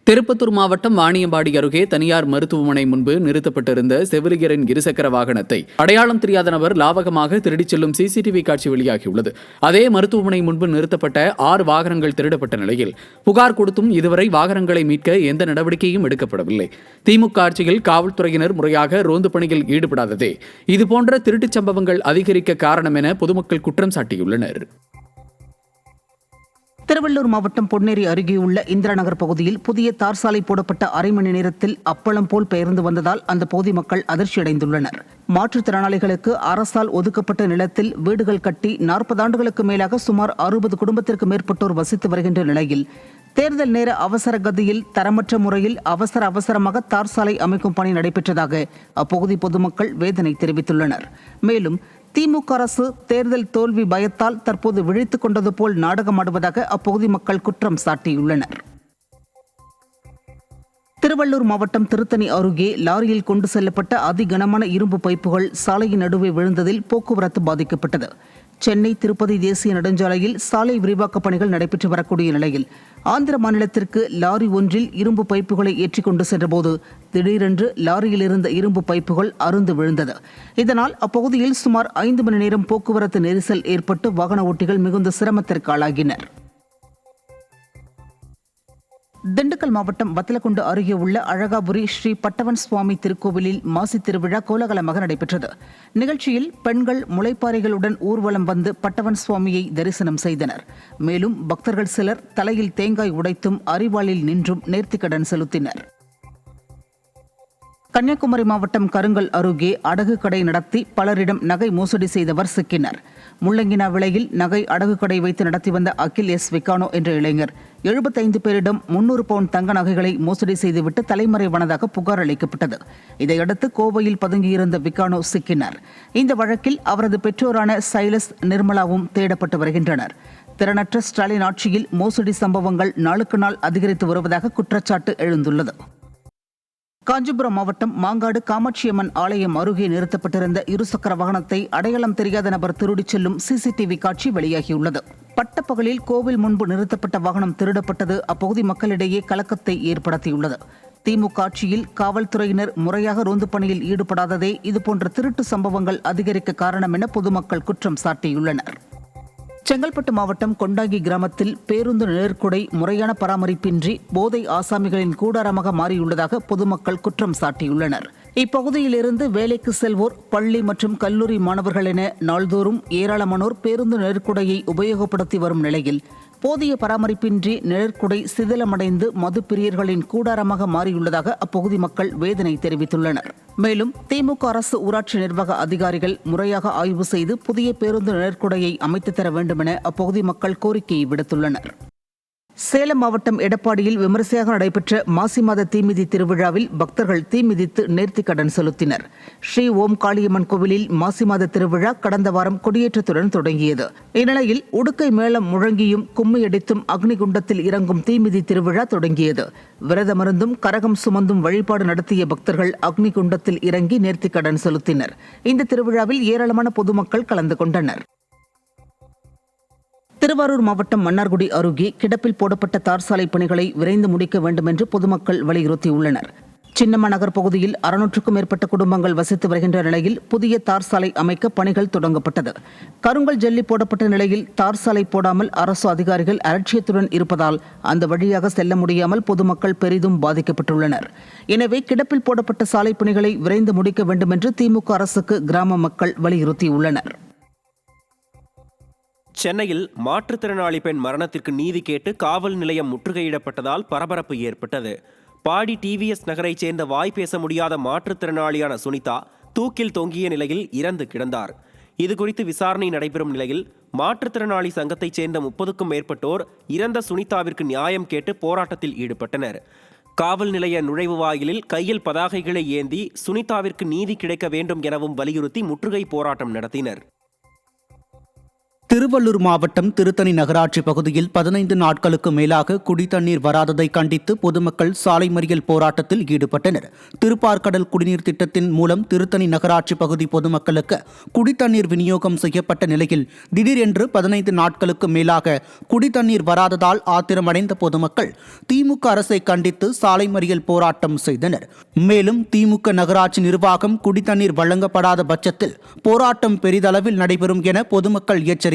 திருப்பத்தூர் மாவட்டம் வாணியம்பாடி அருகே தனியார் மருத்துவமனை முன்பு நிறுத்தப்பட்டிருந்த செவிலியரின் இருசக்கர வாகனத்தை அடையாளம் தெரியாத நபர் லாவகமாக திருடிச் செல்லும் சிசிடிவி காட்சி வெளியாகியுள்ளது. அதே மருத்துவமனை முன்பு நிறுத்தப்பட்ட 6 வாகனங்கள் திருடப்பட்ட நிலையில் புகார் கொடுத்தும் இதுவரை வாகனங்களை மீட்க எந்த நடவடிக்கையும் எடுக்கப்படவில்லை. திமுக ஆட்சியில் காவல்துறையினர் முறையாக ரோந்து பணியில் ஈடுபடாததே இதுபோன்ற திருட்டுச் சம்பவங்கள் அதிகரிக்க காரணம் என பொதுமக்கள் குற்றம் சாட்டியுள்ளனர். திருவள்ளூர் மாவட்டம் பொன்னேரி அருகே உள்ள இந்திரா நகர் பகுதியில் புதிய தார் சாலை போடப்பட்ட அரை மணி நேரத்தில் அப்பளம் போல் பெயர்ந்து வந்ததால் அந்த பகுதி மக்கள் அதிர்ச்சியடைந்துள்ளனர். மாற்றுத்திறனாளிகளுக்கு அரசால் ஒதுக்கப்பட்ட நிலத்தில் வீடுகள் கட்டி 40 ஆண்டுகளுக்கு மேலாக சுமார் 60 குடும்பத்திற்கு மேற்பட்டோர் வசித்து வருகின்ற நிலையில் தேர்தல் நேர அவசர கதியில் தரமற்ற முறையில் அவசரமாக தார் சாலை அமைக்கும் பணி நடைபெற்றதாக அப்பகுதி பொதுமக்கள் வேதனை தெரிவித்துள்ளனர். மேலும் திமுக அரசு தேர்தல் தோல்வி பயத்தால் தற்போது விழித்துக் கொண்டது போல் நாடகமாடுவதாக அப்பகுதி மக்கள் குற்றம் சாட்டியுள்ளனர். திருவள்ளூர் மாவட்டம் திருத்தணி அருகே லாரியில் கொண்டு செல்லப்பட்ட அதிகனமான இரும்பு பைப்புகள் சாலையின் நடுவே விழுந்ததில் போக்குவரத்து பாதிக்கப்பட்டது. சென்னை திருப்பதி தேசிய நெடுஞ்சாலையில் சாலை விரிவாக்கப் பணிகள் நடைபெற்று வரக்கூடிய நிலையில் ஆந்திர மாநிலத்திற்கு லாரி ஒன்றில் இரும்பு பைப்புகளை ஏற்றிக் கொண்டு சென்றபோது திடீரென்று லாரியில் இருந்த இரும்பு பைப்புகள் அறுந்து விழுந்தது. இதனால் அப்பகுதியில் சுமார் 5 மணி நேரம் போக்குவரத்து நெரிசல் ஏற்பட்டு வாகன ஓட்டிகள் மிகுந்த சிரமத்திற்கு ஆளாகினர். திண்டுக்கல் மாவட்டம் வத்தலக்குண்டு அருகே உள்ள அழகாபுரி ஸ்ரீ பட்டவன் சுவாமி திருக்கோவிலில் மாசி திருவிழா கோலாகலமாக நடைபெற்றது. நிகழ்ச்சியில் பெண்கள் முளைப்பாறைகளுடன் ஊர்வலம் வந்து பட்டவன் சுவாமியை தரிசனம் செய்தனர். மேலும் பக்தர்கள் சிலர் தலையில் தேங்காய் உடைத்தும் அரிவாளில் நின்றும் நேர்த்திக்கடன் செலுத்தினர். கன்னியாகுமரி மாவட்டம் கருங்கல் அருகே அடகு கடை நடத்தி பலரிடம் நகை மோசடி செய்தவர் சிக்கினர். முள்ளங்கினா விலையில் நகை அடகு கடை வைத்து நடத்தி வந்த அகில் எஸ் விக்கானோ என்ற இளைஞர் 75 பேரிடம் 300 பவுண்ட் தங்க நகைகளை மோசடி செய்துவிட்டு தலைமறைவானதாக புகார் அளிக்கப்பட்டது. இதையடுத்து கோவையில் பதுங்கியிருந்த விக்கானோ சிக்கினார். இந்த வழக்கில் அவரது பெற்றோரான சைலஸ் நிர்மலாவும் தேடப்பட்டு வருகின்றனர். திறனற்ற ஸ்டாலின் ஆட்சியில் மோசடி சம்பவங்கள் நாளுக்கு நாள் அதிகரித்து வருவதாக குற்றச்சாட்டு எழுந்துள்ளது. காஞ்சிபுரம் மாவட்டம் மாங்காடு காமாட்சியம்மன் ஆலயம் அருகே நிறுத்தப்பட்டிருந்த இருசக்கர வாகனத்தை அடையாளம் தெரியாத நபர் திருடிச் செல்லும் சிசிடிவி காட்சி வெளியாகியுள்ளது. பட்டப்பகலில் கோவில் முன்பு நிறுத்தப்பட்ட வாகனம் திருடப்பட்டது அப்பகுதி மக்களிடையே கலக்கத்தை ஏற்படுத்தியுள்ளது. திமுக ஆட்சியில் காவல்துறையினர் முறையாக ரோந்து பணியில் ஈடுபடாததே இதுபோன்ற திருட்டு சம்பவங்கள் அதிகரிக்க காரணம் என பொதுமக்கள் குற்றம் சாட்டியுள்ளனர். செங்கல்பட்டு மாவட்டம் கொண்டாங்கி கிராமத்தில் பேருந்து நிழற்குடை முறையான பராமரிப்பின்றி போதை ஆசாமிகளின் கூடாரமாக மாறியுள்ளதாக பொதுமக்கள் குற்றம் சாட்டியுள்ளனர். இப்பகுதியிலிருந்து வேலைக்கு செல்வோர், பள்ளி மற்றும் கல்லூரி மாணவர்கள் என நாள்தோறும் ஏராளமானோர் பேருந்து நிழற்குடையை உபயோகப்படுத்தி வரும் நிலையில் போதிய பராமரிப்பின்றி நிழற்குடை சிதிலமடைந்து மது பிரியர்களின் கூடாரமாக மாறியுள்ளதாக அப்பகுதி மக்கள் வேதனை தெரிவித்துள்ளனர். மேலும் திமுக அரசு ஊராட்சி நிர்வாக அதிகாரிகள் முறையாக ஆய்வு செய்து புதிய பேருந்து நிழற்குடையை அமைத்துத் தர வேண்டும் என அப்பகுதி மக்கள் கோரிக்கையை விடுத்துள்ளனர். சேலம் மாவட்டம் எடப்பாடியில் விமரிசையாக நடைபெற்ற மாசி மாத தீமிதி திருவிழாவில் பக்தர்கள் தீமிதித்து நேர்த்திக்கடன் செலுத்தினர். ஸ்ரீ ஓம் காளியம்மன் கோவிலில் மாசி மாத திருவிழா கடந்த வாரம் கொடியேற்றத்துடன் தொடங்கியது. இந்நிலையில் உடுக்கை மேளம் முழங்கியும் கும்மியடித்தும் அக்னிகுண்டத்தில் இறங்கும் தீமிதி திருவிழா தொடங்கியது. விரதமருந்தும் கரகம் சுமந்தும் வழிபாடு நடத்திய பக்தர்கள் அக்னிகுண்டத்தில் இறங்கி நேர்த்திக்கடன் செலுத்தினர். இந்த திருவிழாவில் ஏராளமான பொதுமக்கள் கலந்து கொண்டனர். திருவாரூர் மாவட்டம் மன்னார்குடி அருகே கிடப்பில் போடப்பட்ட தார் சாலை பணிகளை விரைந்து முடிக்க வேண்டும் என்று பொதுமக்கள் வலியுறுத்தியுள்ளனர். சின்னம்மா நகர் பகுதியில் 600க்கும் மேற்பட்ட குடும்பங்கள் வசித்து வருகின்ற நிலையில் புதிய தார் சாலை அமைக்க பணிகள் தொடங்கப்பட்டது. கருங்கல் ஜல்லி போடப்பட்ட நிலையில் தார் சாலை போடாமல் அரசு அதிகாரிகள் அலட்சியத்துடன் இருப்பதால் அந்த வழியாக செல்ல முடியாமல் பொதுமக்கள் பெரிதும் பாதிக்கப்பட்டுள்ளனர். எனவே கிடப்பில் போடப்பட்ட சாலை பணிகளை விரைந்து முடிக்க வேண்டும் என்று திமுக அரசுக்கு கிராம மக்கள் வலியுறுத்தியுள்ளனர். சென்னையில் மாற்றுத்திறனாளி பெண் மரணத்திற்கு நீதி கேட்டு காவல் நிலையம் முற்றுகையிடப்பட்டதால் பரபரப்பு ஏற்பட்டது. பாடி டிவிஎஸ் நகரைச் சேர்ந்த வாய் பேச முடியாத மாற்றுத்திறனாளியான சுனிதா தூக்கில் தொங்கிய நிலையில் இறந்து கிடந்தார். இதுகுறித்து விசாரணை நடைபெறும் நிலையில் மாற்றுத்திறனாளி சங்கத்தைச் சேர்ந்த 30க்கும் மேற்பட்டோர் இறந்த சுனிதாவிற்கு நியாயம் கேட்டு போராட்டத்தில் ஈடுபட்டனர். காவல் நிலைய நுழைவு வாயிலில் கையில் பதாகைகளை ஏந்தி சுனிதாவிற்கு நீதி கிடைக்க வேண்டும் எனவும் வலியுறுத்தி முற்றுகை போராட்டம் நடத்தினர். திருவள்ளூர் மாவட்டம் திருத்தணி நகராட்சி பகுதியில் 15 நாட்களுக்கு மேலாக குடித்தண்ணீர் வராததை கண்டித்து பொதுமக்கள் சாலை மறியல் போராட்டத்தில் ஈடுபட்டனர். திருப்பார்கடல் குடிநீர் திட்டத்தின் மூலம் திருத்தணி நகராட்சி பகுதி பொதுமக்களுக்கு குடித்தண்ணீர் விநியோகம் செய்யப்பட்ட நிலையில் திடீரென்று 15 நாட்களுக்கு மேலாக குடித்தண்ணீர் வராததால் ஆத்திரமடைந்த பொதுமக்கள் திமுக அரசை கண்டித்து சாலை மறியல் போராட்டம் செய்தனர். மேலும் திமுக நகராட்சி நிர்வாகம் குடித்தண்ணீர் வழங்கப்படாத பட்சத்தில் போராட்டம் பெரிதளவில் நடைபெறும் என பொதுமக்கள் எச்சரித்துள்ளனர்.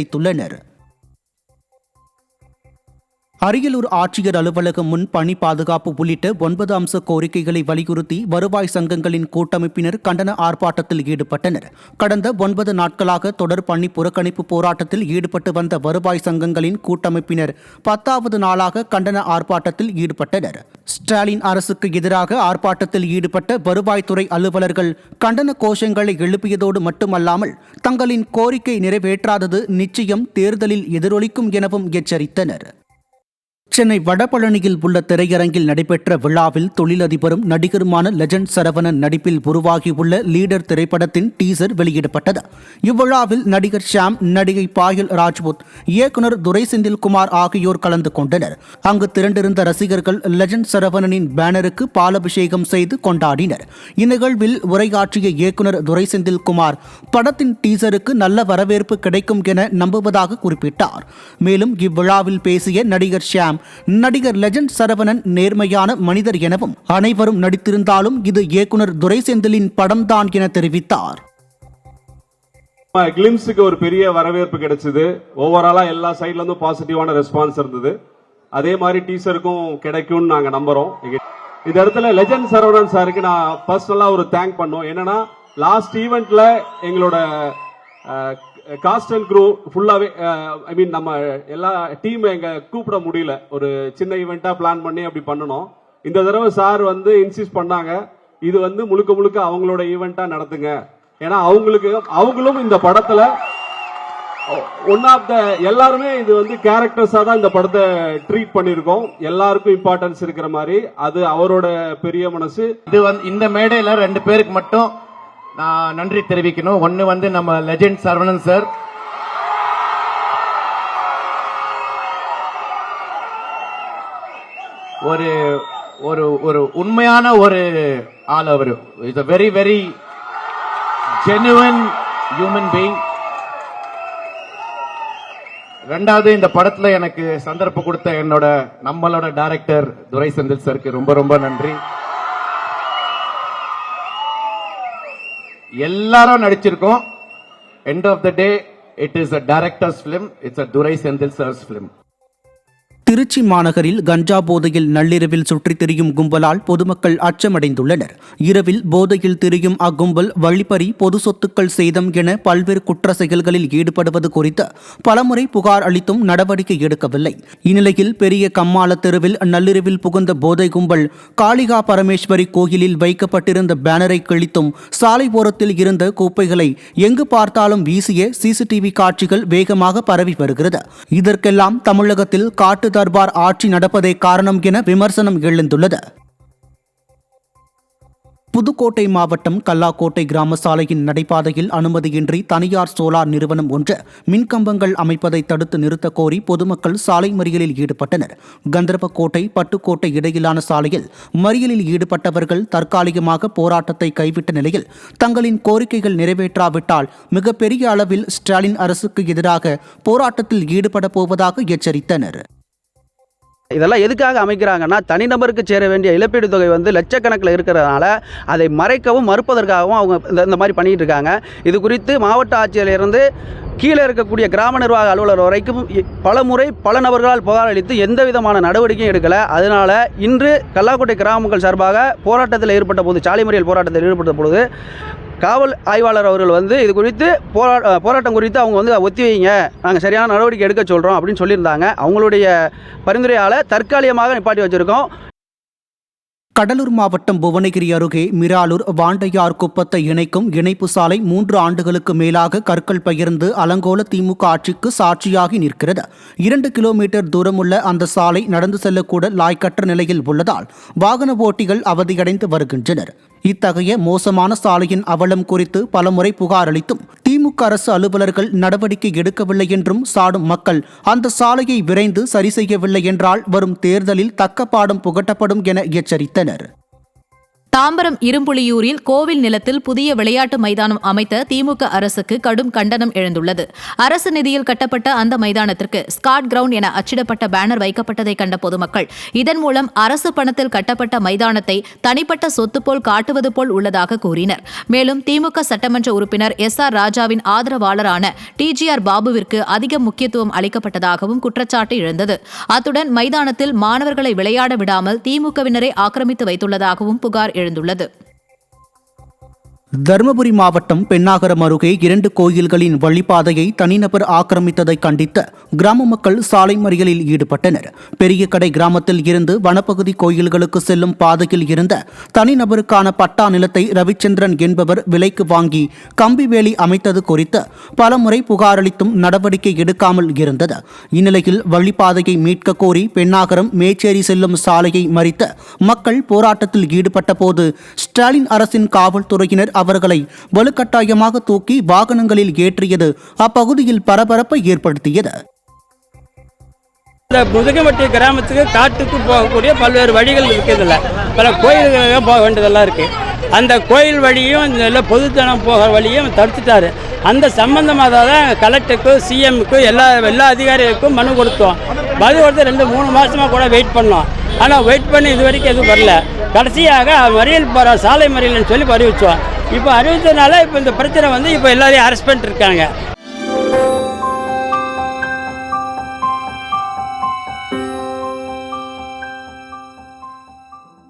அரியலூர் ஆட்சியர் அலுவலகம் முன் பணி பாதுகாப்பு உள்ளிட்ட 9 அம்ச கோரிக்கைகளை வலியுறுத்தி வருவாய் சங்கங்களின் கூட்டமைப்பினர் கண்டன ஆர்ப்பாட்டத்தில் ஈடுபட்டனர். கடந்த 9 நாட்களாக தொடர் பணி புறக்கணிப்பு போராட்டத்தில் ஈடுபட்டு வந்த வருவாய் சங்கங்களின் கூட்டமைப்பினர் 10வது நாளாக கண்டன ஆர்ப்பாட்டத்தில் ஈடுபட்டனர். ஸ்டாலின் அரசுக்கு எதிராக ஆர்ப்பாட்டத்தில் ஈடுபட்ட வருவாய்த்துறை அலுவலர்கள் கண்டன கோஷங்களை எழுப்பியதோடு மட்டுமல்லாமல் தங்களின் கோரிக்கை நிறைவேற்றாதது நிச்சயம் தேர்தலில் எதிரொலிக்கும் எனவும் எச்சரித்தனர். சென்னை வடபழனியில் உள்ள திரையரங்கில் நடைபெற்ற விழாவில் தொழிலதிபரும் நடிகருமான லெஜண்ட் சரவணன் நடிப்பில் உருவாகியுள்ள லீடர் திரைப்படத்தின் டீசர் வெளியிடப்பட்டது. இவ்விழாவில் நடிகர் ஷாம், நடிகை பாயல் ராஜ்புத், இயக்குனர் துரை செந்தில்குமார் ஆகியோர் கலந்து கொண்டனர். அங்கு திரண்டிருந்த ரசிகர்கள் லெஜண்ட் சரவணனின் பேனருக்கு பாலபிஷேகம் செய்து கொண்டாடினர். இந்நிகழ்வில் உரையாற்றிய இயக்குனர் துரை செந்தில்குமார் படத்தின் டீசருக்கு நல்ல வரவேற்பு கிடைக்கும் என நம்புவதாக குறிப்பிட்டார். மேலும் இவ்விழாவில் பேசிய நடிகர் ஷாம், நடிகர் லெஜண்ட் சரவணன் நேர்மையான மனிதர் எனவும் அனைவரும் நடித்திருந்தாலும் இது இயக்குனர் துரை செந்திலின் படம்தான் என தெரிவித்தார். கிளிம்ஸுக்கு ஒரு பெரிய வரவேற்பு கிடைச்சது. ஓவராலா எல்லா சைட்ல இருந்தும் பாசிட்டிவான ரெஸ்பான்ஸ் இருந்தது. அதே மாதிரி டீசருக்கும் கிடைக்கும்னு நாங்க நம்புறோம். இந்த இடத்துல லெஜண்ட் சரவணன் சாருக்கு நான் பர்சனலா ஒரு தேங்க் பண்ணோம். என்னன்னா லாஸ்ட் ஈவெண்ட்ல எங்களோட காஸ்ட் அண்ட் க்ரூ ஃபுல்லாவே நம்ம எல்லா டீம் எங்க கூப்பிட முடியல. ஒரு சின்ன ஈவெண்டா பிளான் பண்ணி அப்படி பண்ணணும். இந்த தடவை சார் இன்சிஸ்ட் பண்ணாங்க, இது முழுக்க முழுக்க அவங்களோட ஈவெண்டா நடத்துங்க. ஏன்னா அவங்களும் இந்த படத்துல ஒன் ஆஃப் த எல்லாருமே இது கேரக்டர்ஸா தான் இந்த படத்தை ட்ரீட் பண்ணிருக்கோம். எல்லாருக்கும் இம்பார்ட்டன்ஸ் இருக்கிற மாதிரி அது அவரோட பெரிய மனசு. இது இந்த மேடையில 2 பேருக்கு மட்டும் நான் நன்றி தெரிவிக்கணும். ஒன்னு நம்ம லெஜண்ட் சரவணன் சார், ஒரு ஒரு ஒரு உண்மையான ஒரு ஆள். அவரு is a very very genuine human being. ரெண்டாவது, இந்த படத்துல எனக்கு சந்தர்ப்பம் கொடுத்த நம்மளோட டைரக்டர் துரை செந்தில் சாருக்கு ரொம்ப ரொம்ப நன்றி. எல்லாரும் நடிச்சிருக்கோம். End of the day it is a director's film. It's a Durai Senthil sir's film. Trichy மாநகரில் கஞ்சா போதையில் நள்ளிரவில் சுற்றித் திரியும் கும்பலால் பொதுமக்கள் அச்சமடைந்துள்ளனர். இரவில் போதையில் திரியும் அக்கும்பல் வழிப்பறி, பொது சொத்துக்கள் சேதம் என பல்வேறு குற்ற செயல்களில் ஈடுபடுவது குறித்து பலமுறை புகார் அளித்தும் நடவடிக்கை எடுக்கவில்லை. இந்நிலையில் பெரிய கம்மாள தெருவில் நள்ளிரவில் புகுந்த போதை கும்பல் காளிகா பரமேஸ்வரி கோயிலில் வைக்கப்பட்டிருந்த பேனரை கிழித்தும் சாலை ஓரத்தில் இருந்த குப்பைகளை எங்கு பார்த்தாலும் வீசிய சிசிடிவி காட்சிகள் வேகமாக பரவி வருகிறது. இதற்கெல்லாம் தமிழகத்தில் காட்டு தர்பார் ஆட்சி நடப்பதே காரணம் என விமர்சனம் எழுந்துள்ளது. புதுக்கோட்டை மாவட்டம் கல்லாக்கோட்டை கிராம சாலையின் நடைபாதையில் அனுமதியின்றி தனியார் சோலார் நிறுவனம் ஒன்று மின்கம்பங்கள் அமைப்பதை தடுத்து நிறுத்த கோரி பொதுமக்கள் சாலை மறியலில் ஈடுபட்டனர். கந்தர்வக்கோட்டை பட்டுக்கோட்டை இடையிலான சாலையில் மறியலில் ஈடுபட்டவர்கள் தற்காலிகமாக போராட்டத்தை கைவிட்ட நிலையில் தங்களின் கோரிக்கைகள் நிறைவேற்றாவிட்டால் மிகப்பெரிய அளவில் ஸ்டாலின் அரசுக்கு எதிராக போராட்டத்தில் ஈடுபட போவதாக எச்சரித்தனர். இதெல்லாம் எதுக்காக அமைக்கிறாங்கன்னா, தனிநபருக்கு சேர வேண்டிய இழப்பீடு தொகை லட்சக்கணக்கில் இருக்கிறதுனால அதை மறைக்கவும் மறுப்பதற்காகவும் அவங்க இந்த மாதிரி பண்ணிகிட்டு இருக்காங்க. இது குறித்து மாவட்ட ஆட்சியரிலிருந்து கீழே இருக்கக்கூடிய கிராம நிர்வாக அலுவலர் வரைக்கும் பல முறை பல நபர்களால் புகார் அளித்து எந்த விதமான நடவடிக்கையும் எடுக்கலை. அதனால் இன்று கல்லாக்கோட்டை கிராம மக்கள் சார்பாக போராட்டத்தில் ஈடுபட்ட போது, சாலை மறியல் போராட்டத்தில் ஈடுபட்ட பொழுது காவல் ஆய்வாளர் அவர்கள் இது குறித்து போராட்டம் குறித்து அவங்க ஒத்தி வைங்க, நாங்கள் சரியான நடவடிக்கை எடுக்க சொல்கிறோம் அப்படின்னு சொல்லியிருந்தாங்க. அவங்களுடைய பரிந்துரையால் தற்காலிகமாக நிப்பாட்டி வச்சுருக்கோம். கடலூர் மாவட்டம் புவனகிரி அருகே மிராலூர் வாண்டையார் குப்பத்தை இணைக்கும் இணைப்பு சாலை 3 ஆண்டுகளுக்கு மேலாக கற்கள் பகிர்ந்து அலங்கோல திமுக ஆட்சிக்கு சாட்சியாகி நிற்கிறது. 2 கிலோமீட்டர் தூரமுள்ள அந்த சாலை நடந்து செல்லக்கூட லாய்க்கற்ற நிலையில் உள்ளதால் வாகன ஓட்டிகள் அவதியடைந்து வருகின்றனர். இத்தகைய மோசமான சாலையின் அவலம் குறித்து பலமுறை புகார் அளித்தும் திமுக அரசு அலுவலர்கள் நடவடிக்கை எடுக்கவில்லை என்றும் சாடும் மக்கள் அந்த சாலையை விரைந்து சரி செய்யவில்லை என்றால் வரும் தேர்தலில் தக்க பாடம் புகட்டப்படும் என எச்சரித்தனர். தாம்பரம் இரும்புலியூரில் கோவில் நிலத்தில் புதிய விளையாட்டு மைதானம் அமைத்த திமுக அரசுக்கு கடும் கண்டனம் எழுந்துள்ளது. அரசு நிதியில் கட்டப்பட்ட அந்த மைதானத்திற்கு ஸ்காட் கிரவுண்ட் என அச்சிடப்பட்ட பேனர் வைக்கப்பட்டதை கண்ட பொதுமக்கள் இதன் மூலம் அரசு பணத்தில் கட்டப்பட்ட மைதானத்தை தனிப்பட்ட சொத்து போல் காட்டுவது போல் உள்ளதாக கூறினர். மேலும் திமுக சட்டமன்ற உறுப்பினர் SR ராஜாவின் ஆதரவாளரான TGR பாபுவிற்கு அதிக முக்கியத்துவம் அளிக்கப்பட்டதாகவும் குற்றச்சாட்டு எழுந்தது. அத்துடன் மைதானத்தில் மாணவர்களை விளையாட விடாமல் திமுகவினரை ஆக்கிரமித்து வைத்துள்ளதாகவும் புகார் எழுந்துள்ளது. தருமபுரி மாவட்டம் பென்னாகரம் அருகே 2 கோயில்களின் வழிபாதையை தனிநபர் ஆக்கிரமித்ததை கண்டித்த கிராம மக்கள் சாலை மறியலில் ஈடுபட்டனர். பெரிய கடை கிராமத்தில் இருந்து வனப்பகுதி கோயில்களுக்கு செல்லும் பாதையில் இருந்த தனிநபருக்கான பட்டா நிலத்தை ரவிச்சந்திரன் என்பவர் விலைக்கு வாங்கி கம்பி வேலி அமைத்தது குறித்து பலமுறை புகாரளித்தும் நடவடிக்கை எடுக்காமல் இருந்தது. இந்நிலையில் வழிபாதையை மீட்க கோரி பென்னாகரம் மேச்சேரி செல்லும் சாலையை மறித்த மக்கள் போராட்டத்தில் ஈடுபட்ட போது ஸ்டாலின் அரசின் காவல்துறையினர் அவர்களை வலுக்கட்டாயமாக தூக்கி வாகனங்களில் ஏற்றியது அப்பகுதியில் பரபரப்பை ஏற்படுத்தியது. இந்த முதுகமட்டி கிராமத்துக்கு காட்டுக்கு போகக்கூடிய பல்வேறு வழிகள் இருக்குதுல்ல, பல கோயில்களுக்கு போக வேண்டியதெல்லாம் இருக்கு. அந்த கோயில் வழியும் இல்லை பொதுத்தனம் போகிற வழியும் தடுத்துட்டாரு. அந்த சம்பந்தமாக தான் கலெக்டருக்கும் CMக்கும் எல்லா அதிகாரிகளுக்கும் மனு கொடுத்தோம். மனு கொடுத்து 2-3 மாதமாக கூட வெயிட் பண்ணோம். ஆனால் வெயிட் பண்ணி இது வரைக்கும் எதுவும் வரல. கடைசியாக மறியல் போகிற சாலை மறியல்னு சொல்லி அறிவித்தோம். இப்போ அறிவித்ததுனால இப்போ இந்த பிரச்சனை வந்து இப்போ எல்லாரையும் அரெஸ்ட் பண்ணிட்டு இருக்காங்க.